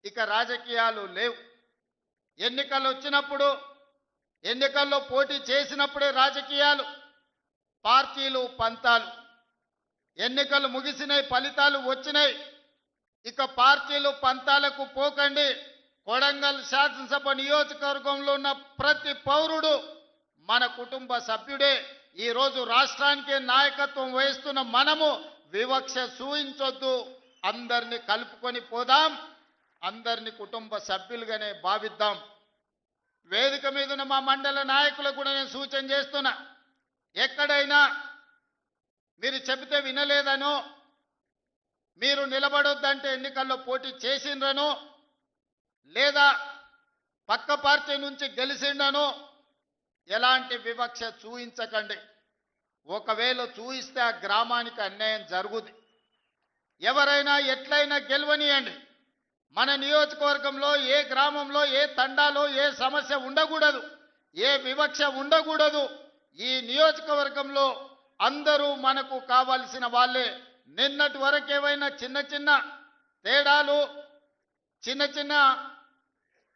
ఇక రాజకీయాలు లేవు. ఎన్నికలు వచ్చినప్పుడు ఎన్నికల్లో పోటీ చేసినప్పుడే రాజకీయాలు, పార్టీలు, పంతాలు. ఎన్నికలు ముగిసినాయి, ఫలితాలు వచ్చినాయి. ఇక పార్టీలు పంతాలకు పోకండి. కొడంగల్ శాసనసభ నియోజకవర్గంలో ఉన్న ప్రతి పౌరుడు మన కుటుంబ సభ్యుడే. ఈరోజు రాష్ట్రానికి నాయకత్వం వహిస్తున్న మనము వివక్ష చూయించొద్దు. అందరినీ కలుపుకొని పోదాం, అందరినీ కుటుంబ సభ్యులుగానే భావిద్దాం. వేదిక మీద ఉన్న మా మండల నాయకులకు కూడా నేను సూచన చేస్తున్నా, ఎక్కడైనా మీరు చెబితే వినలేదనో, మీరు నిలబడొద్దంటే ఎన్నికల్లో పోటీ చేసిండ్రనో, లేదా పక్క పార్టీ నుంచి గెలిచిండనో ఎలాంటి వివక్ష చూయించకండి. ఒకవేళ చూయిస్తే ఆ గ్రామానికి అన్యాయం జరుగుతుంది. ఎవరైనా ఎట్లయినా గెలవనియండి. మన నియోజకవర్గంలో ఏ గ్రామంలో ఏ తండాలో ఏ సమస్య ఉండకూడదు, ఏ వివక్ష ఉండకూడదు. ఈ నియోజకవర్గంలో అందరూ మనకు కావాల్సిన వాళ్ళే. నిన్నటి వరకు ఏవైనా చిన్న చిన్న తేడాలు, చిన్న చిన్న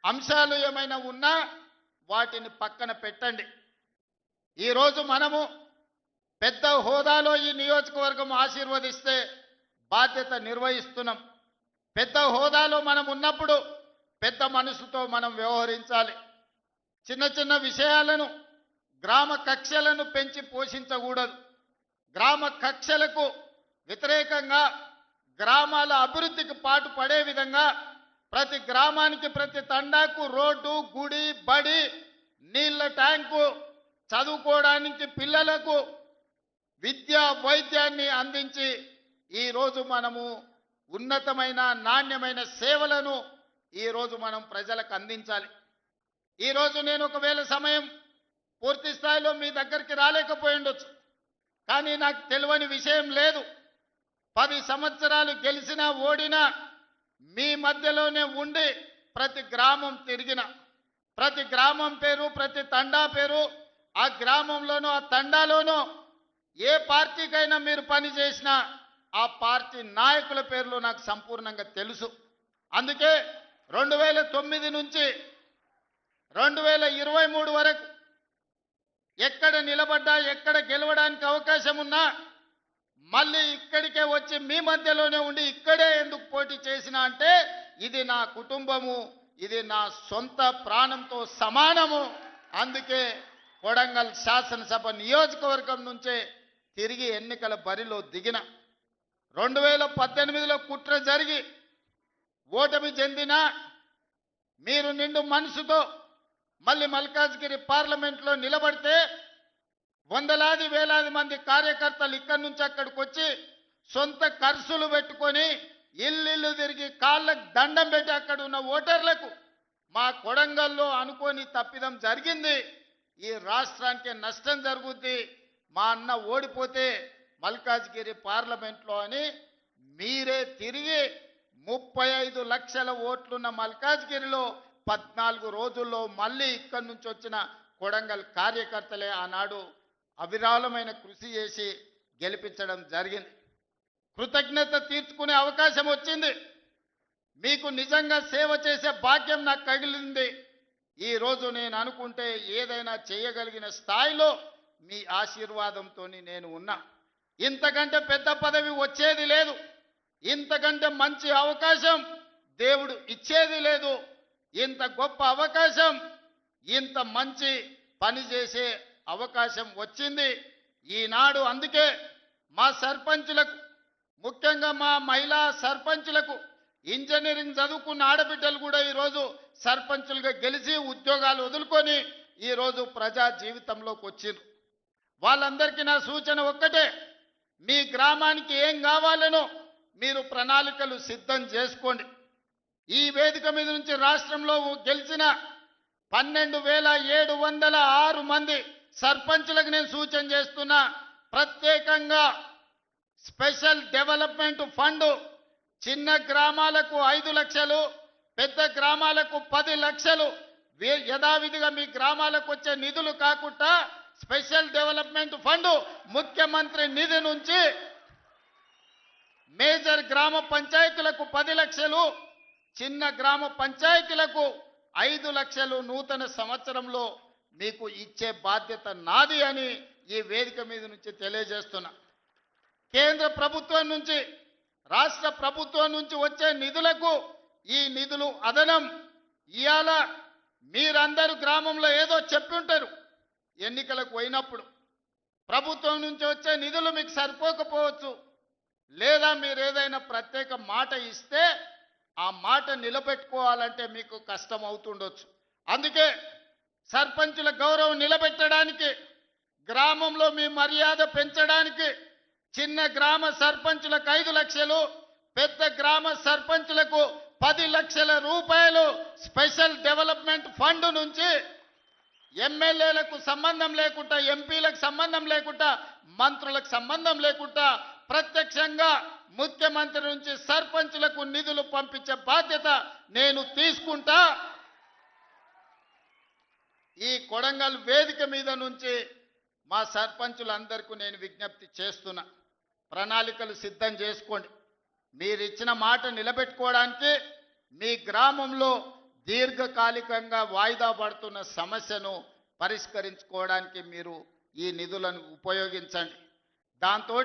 అంశాలు ఏమైనా ఉన్నా వాటిని పక్కన పెట్టండి. ఈరోజు మనము పెద్ద హోదాలో ఈ నియోజకవర్గం ఆశీర్వదిస్తే బాధ్యత నిర్వహిస్తున్నాం. పెద్ద హోదాలో మనం ఉన్నప్పుడు పెద్ద మనసుతో మనం వ్యవహరించాలి. చిన్న చిన్న విషయాలను, గ్రామ కక్షలను పెంచి పోషించకూడదు. గ్రామ కక్షలకు వ్యతిరేకంగా గ్రామాల అభివృద్ధికి పాటు పడే విధంగా ప్రతి గ్రామానికి, ప్రతి తండాకు రోడ్డు, గుడి, బడి, నీళ్ల ట్యాంకు, చదువుకోవడానికి పిల్లలకు విద్య, వైద్యాన్ని అందించి ఈరోజు మనము ఉన్నతమైన నాణ్యమైన సేవలను ఈరోజు మనం ప్రజలకు అందించాలి. ఈరోజు నేను ఒకవేళ సమయం పూర్తి స్థాయిలో మీ దగ్గరికి రాలేకపోయి ఉండొచ్చు, కానీ నాకు తెలియని విషయం లేదు. 10 సంవత్సరాలు గెలిచినా ఓడినా మీ మధ్యలోనే ఉండి ప్రతి గ్రామం తిరిగిన, ప్రతి గ్రామం పేరు, ప్రతి తండా పేరు, ఆ గ్రామంలోనూ ఆ తండాలోనూ ఏ పార్టీకైనా మీరు పని చేసినా ఆ పార్టీ నాయకుల పేర్లు నాకు సంపూర్ణంగా తెలుసు. అందుకే 2009 నుంచి 2023 వరకు ఎక్కడ నిలబడ్డా, ఎక్కడ గెలవడానికి అవకాశం ఉన్నా మళ్ళీ ఇక్కడికే వచ్చి మీ మధ్యలోనే ఉండి ఇక్కడే ఎందుకు పోటీ చేసినా అంటే ఇది నా కుటుంబము, ఇది నా సొంత ప్రాణంతో సమానము. అందుకే కొడంగల్ శాసనసభ నియోజకవర్గం నుంచే తిరిగి ఎన్నికల బరిలో దిగిన. 2018లో కుట్ర జరిగి ఓటమి చెందినా మీరు నిండు మనసుతో మళ్ళీ మల్కాజ్గిరి పార్లమెంట్లో నిలబడితే వందలాది వేలాది మంది కార్యకర్తలు ఇక్కడి నుంచి అక్కడికి వచ్చి సొంత ఖర్చులు పెట్టుకొని ఇల్లు తిరిగి కాళ్ళకు దండం పెట్టి అక్కడ ఉన్న ఓటర్లకు మా కొడంగల్లో అనుకోని తప్పిదం జరిగింది, ఈ రాష్ట్రానికి నష్టం జరుగుద్ది, మా అన్న ఓడిపోతే మల్కాజ్గిరి పార్లమెంట్లో అని మీరే తిరిగి 35 లక్షల ఓట్లున్న మల్కాజ్గిరిలో 14 రోజుల్లో మళ్ళీ ఇక్కడి నుంచి వచ్చిన కొడంగల్ కార్యకర్తలే ఆనాడు అవిరాళమైన కృషి చేసి గెలిపించడం జరిగింది. కృతజ్ఞత తీర్చుకునే అవకాశం వచ్చింది. మీకు నిజంగా సేవ చేసే భాగ్యం నాకు కలిగింది. ఈరోజు నేను అనుకుంటే ఏదైనా చేయగలిగిన స్థాయిలో మీ ఆశీర్వాదంతో నేను ఉన్నా. ఇంతకంటే పెద్ద పదవి వచ్చేది లేదు, ఇంతకంటే మంచి అవకాశం దేవుడు ఇచ్చేది లేదు. ఇంత గొప్ప అవకాశం, ఇంత మంచి పని చేసే అవకాశం వచ్చింది ఈనాడు. అందుకే మా సర్పంచులకు, ముఖ్యంగా మా మహిళా సర్పంచులకు, ఇంజనీరింగ్ చదువుకున్న ఆడబిడ్డలు కూడా ఈరోజు సర్పంచులుగా గెలిచి ఉద్యోగాలు వదులుకొని ఈరోజు ప్రజా జీవితంలోకి వచ్చిండ్రు. వాళ్ళందరికీ నా సూచన ఒక్కటే, మీ గ్రామానికి ఏం కావాలనో మీరు ప్రణాళికలు సిద్ధం చేసుకోండి. ఈ వేదిక మీద నుంచి రాష్ట్రంలో గెలిచిన 12,706 మంది సర్పంచులకు నేను సూచన చేస్తున్నా, ప్రత్యేకంగా స్పెషల్ డెవలప్మెంట్ ఫండ్ చిన్న గ్రామాలకు 5 లక్షలు, పెద్ద గ్రామాలకు 10 లక్షలు యథావిధిగా మీ గ్రామాలకు వచ్చే నిధులు కాకుండా స్పెషల్ డెవలప్మెంట్ ఫండ్ ముఖ్యమంత్రి నిధి నుంచి మేజర్ గ్రామ పంచాయతీలకు 10 లక్షలు, చిన్న గ్రామ పంచాయతీలకు 5 లక్షలు నూతన సంవత్సరంలో మీకు ఇచ్చే బాధ్యత నాది అని ఈ వేదిక మీద నుంచి తెలియజేస్తున్నా. కేంద్ర ప్రభుత్వం నుంచి రాష్ట్ర ప్రభుత్వం నుంచి వచ్చే నిధులకు ఈ నిధులు అదనం. ఇవాళ మీరందరూ గ్రామంలో ఏదో చెప్పి ఉంటారు, ఎన్నికలకు పోయినప్పుడు ప్రభుత్వం నుంచి వచ్చే నిధులు మీకు సరిపోకపోవచ్చు, లేదా మీరు ఏదైనా ప్రత్యేక మాట ఇస్తే ఆ మాట నిలబెట్టుకోవాలంటే మీకు కష్టం అవుతుండొచ్చు. అందుకే సర్పంచుల గౌరవం నిలబెట్టడానికి, గ్రామంలో మీ మర్యాద పెంచడానికి చిన్న గ్రామ సర్పంచులకు 5 లక్షలు, పెద్ద గ్రామ సర్పంచులకు 10 లక్షల రూపాయలు స్పెషల్ డెవలప్మెంట్ ఫండ్ నుంచి ఎమ్మెల్యేలకు సంబంధం లేకుండా, ఎంపీలకు సంబంధం లేకుండా, మంత్రులకు సంబంధం లేకుండా ప్రత్యక్షంగా ముఖ్యమంత్రి నుంచి సర్పంచులకు నిధులు పంపించే బాధ్యత నేను తీసుకుంటా. ఈ కొడంగల్ వేదిక మీద నుంచి మా సర్పంచులందరికీ నేను విజ్ఞప్తి చేస్తున్నా, ప్రణాళికలు సిద్ధం చేసుకోండి. మీరు ఇచ్చిన మాట నిలబెట్టుకోవడానికి మీ గ్రామంలో దీర్ఘకాలికంగా వాయిదా పడుతున్న సమస్యను పరిష్కరించుకోవడానికి మీరు ఈ నిధులను ఉపయోగించండి. దాంతో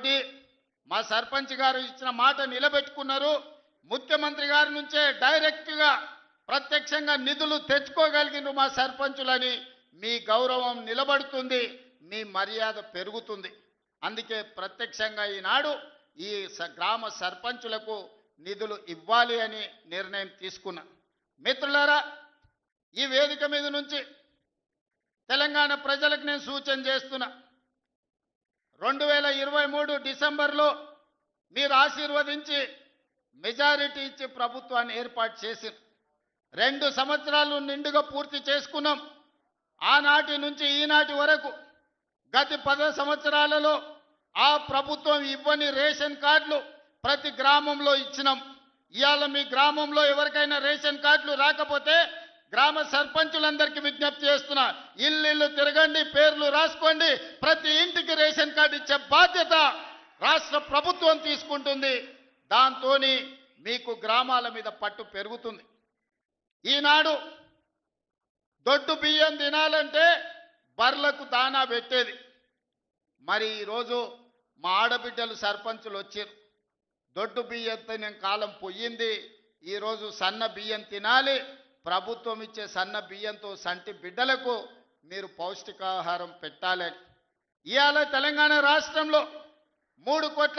మా సర్పంచ్ గారు ఇచ్చిన మాట నిలబెట్టుకున్నారు. ముఖ్యమంత్రి గారి నుంచే డైరెక్ట్గా ప్రత్యక్షంగా నిధులు తెచ్చుకోగలిగిన మా సర్పంచులని మీ గౌరవం నిలబడుతుంది, మీ మర్యాద పెరుగుతుంది. అందుకే ప్రత్యక్షంగా ఈనాడు ఈ గ్రామ సర్పంచులకు నిధులు ఇవ్వాలి అని నిర్ణయం తీసుకున్నా. మిత్రులారా, ఈ వేదిక మీద నుంచి తెలంగాణ ప్రజలకు నేను సూచన చేస్తున్నా. 2023 డిసెంబర్లో మీరు ఆశీర్వదించి మెజారిటీ ఇచ్చి ప్రభుత్వాన్ని ఏర్పాటు చేసి 2 సంవత్సరాలు నిండుగా పూర్తి చేసుకున్నాం. ఆనాటి నుంచి ఈనాటి వరకు గత 10 సంవత్సరాలలో ఆ ప్రభుత్వం ఇవ్వని రేషన్ కార్డులు ప్రతి గ్రామంలో ఇచ్చినాం. ఇవాళ మీ గ్రామంలో ఎవరికైనా రేషన్ కార్డులు రాకపోతే గ్రామ సర్పంచులందరికీ విజ్ఞప్తి చేస్తున్నా, ఇల్లు తిరగండి, పేర్లు రాసుకోండి, ప్రతి ఇంటికి రేషన్ కార్డు ఇచ్చే బాధ్యత రాష్ట్ర ప్రభుత్వం తీసుకుంటుంది. దాంతో మీకు గ్రామాల మీద పట్టు పెరుగుతుంది. ఈనాడు దొడ్డు బియ్యం తినాలంటే బర్లకు దానా పెట్టేది. మరి ఈరోజు మా ఆడబిడ్డలు సర్పంచులు వచ్చారు, దొడ్డు బియ్యంతో నేను కాలం పోయింది, ఈరోజు సన్న బియ్యం తినాలి, ప్రభుత్వం ఇచ్చే సన్న బియ్యంతో సంటి బిడ్డలకు మీరు పౌష్టికాహారం పెట్టాలని. ఇవాళ తెలంగాణ రాష్ట్రంలో 3 కోట్ల